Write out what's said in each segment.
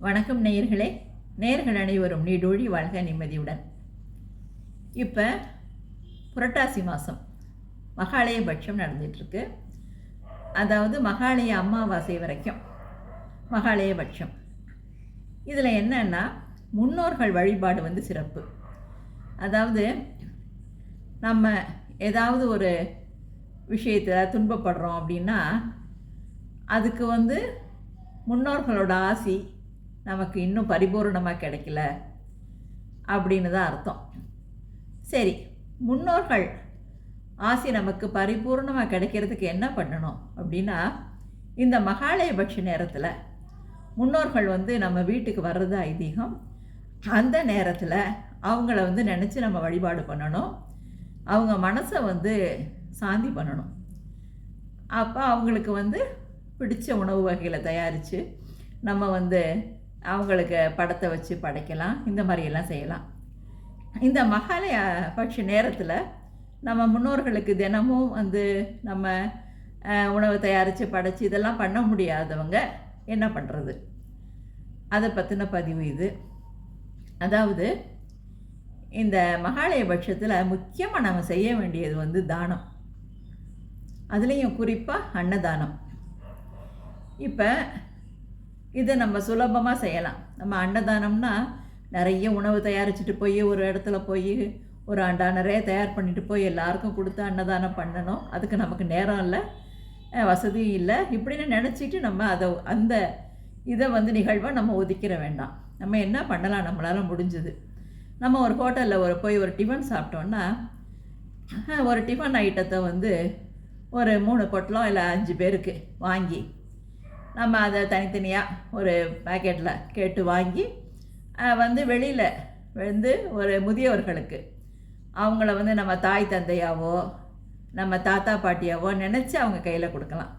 வணக்கம் நேயர்களே. நேயர்கள் அனைவரும் நீடூழி வாழ்க நிம்மதியுடன். இப்போ புரட்டாசி மாதம் மகாலயபட்சம் நடந்துகிட்ருக்கு. அதாவது மகாலய அமாவாசை வரைக்கும் மகாலயபட்சம். இதில் என்னன்னா முன்னோர்கள் வழிபாடு சிறப்பு. அதாவது நம்ம ஏதாவது ஒரு விஷயத்தில் துன்பப்படுறோம் அப்படின்னா அதுக்கு முன்னோர்களோட ஆசி நமக்கு இன்னும் பரிபூர்ணமாக கிடைக்கல அப்படின்னு தான் அர்த்தம். சரி, முன்னோர்கள் ஆசி நமக்கு பரிபூர்ணமாக கிடைக்கிறதுக்கு என்ன பண்ணணும் அப்படின்னா, இந்த மகாலயபட்ச நேரத்தில் முன்னோர்கள் நம்ம வீட்டுக்கு வர்றது ஐதீகம். அந்த நேரத்தில் அவங்கள நினச்சி நம்ம வழிபாடு பண்ணணும். அவங்க மனசை சாந்தி பண்ணணும். அப்போ அவங்களுக்கு பிடிச்ச உணவு வகைகளை தயாரித்து நம்ம அவங்களுக்கு படத்தை வச்சு படைக்கலாம். இந்த மாதிரியெல்லாம் செய்யலாம். இந்த மகாலயபட்ச நேரத்தில் நம்ம முன்னோர்களுக்கு தினமும் நம்ம உணவு தயாரித்து படைச்சி இதெல்லாம் பண்ண முடியாதவங்க என்ன பண்ணுறது, அதை பற்றின பதிவு இது. அதாவது இந்த மகாலயபட்சத்தில் முக்கியமாக நம்ம செய்ய வேண்டியது தானம். அதுலேயும் குறிப்பாக அன்னதானம். இப்போ இதை நம்ம சுலபமாக செய்யலாம். நம்ம அன்னதானம்னா நிறைய உணவு தயாரிச்சுட்டு போய் ஒரு இடத்துல போய் ஒரு அண்டா நிறைய தயார் பண்ணிட்டு போய் எல்லாருக்கும் கொடுத்து அன்னதானம் பண்ணணும். அதுக்கு நமக்கு நேரம் இல்லை, வசதியும் இல்லை. இப்படின்னு நினச்சிட்டு நம்ம அந்த இதை நிகழ்வை நம்ம ஒதுக்கிற வேண்டாம். நம்ம என்ன பண்ணலாம், நம்மளால் முடிஞ்சது. நம்ம ஒரு ஹோட்டலில் போய் ஒரு டிஃபன் சாப்பிட்டோன்னா ஒரு டிஃபன் ஐட்டத்தை ஒரு 3 பொட்டலம் இல்லை 5 பேருக்கு வாங்கி நம்ம அதை தனித்தனியாக ஒரு பேக்கெட்டில் கேட்டு வாங்கி வெளியில் ஒரு முதியவர்களுக்கு அவங்கள நம்ம தாய் தந்தையாவோ நம்ம தாத்தா பாட்டியாவோ நினச்சி அவங்க கையில் கொடுக்கலாம்.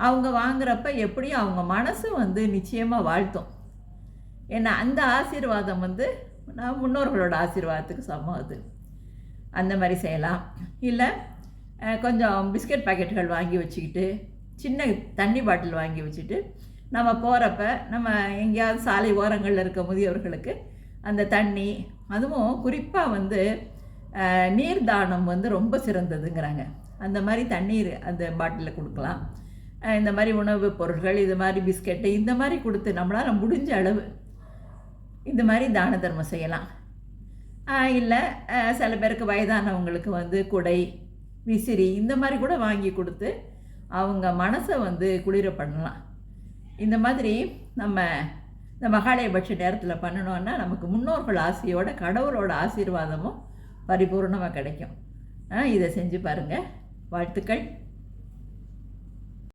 அவங்க வாங்குறப்ப எப்படியும் அவங்க மனசு நிச்சயமாக வாழ்த்தும். ஏன்னா அந்த ஆசீர்வாதம் நான் முன்னோர்களோட ஆசீர்வாதத்துக்கு சமம். அது அந்த மாதிரி செய்யலாம். இல்லை கொஞ்சம் பிஸ்கட் பாக்கெட்டுகள் வாங்கி வச்சுக்கிட்டு சின்ன தண்ணி பாட்டில் வாங்கி வச்சுட்டு நம்ம போகிறப்ப நம்ம எங்கேயாவது சாலை ஓரங்களில் இருக்க முதியவர்களுக்கு அந்த தண்ணி, அதுவும் குறிப்பாக நீர் தானம் ரொம்ப சிறந்ததுங்கிறாங்க. அந்த மாதிரி தண்ணீர் அந்த பாட்டிலில் கொடுக்கலாம். இந்த மாதிரி உணவு பொருட்கள், இது மாதிரி பிஸ்கெட்டு, இந்த மாதிரி கொடுத்து நம்மளால் முடிஞ்ச அளவு இந்த மாதிரி தான தர்மம் செய்யலாம். இல்லை சில பேருக்கு வயதானவங்களுக்கு குடை, விசிறி இந்த மாதிரி கூட வாங்கி கொடுத்து அவங்க மனசை குளிர பண்ணலாம். இந்த மாதிரி நம்ம இந்த மகாலயபட்ச நேரத்தில் பண்ணணுன்னா நமக்கு முன்னோர்கள் ஆசையோட கடவுளோட ஆசீர்வாதமும் பரிபூர்ணமாக கிடைக்கும். இதை செஞ்சு பாருங்கள். வாழ்த்துக்கள்.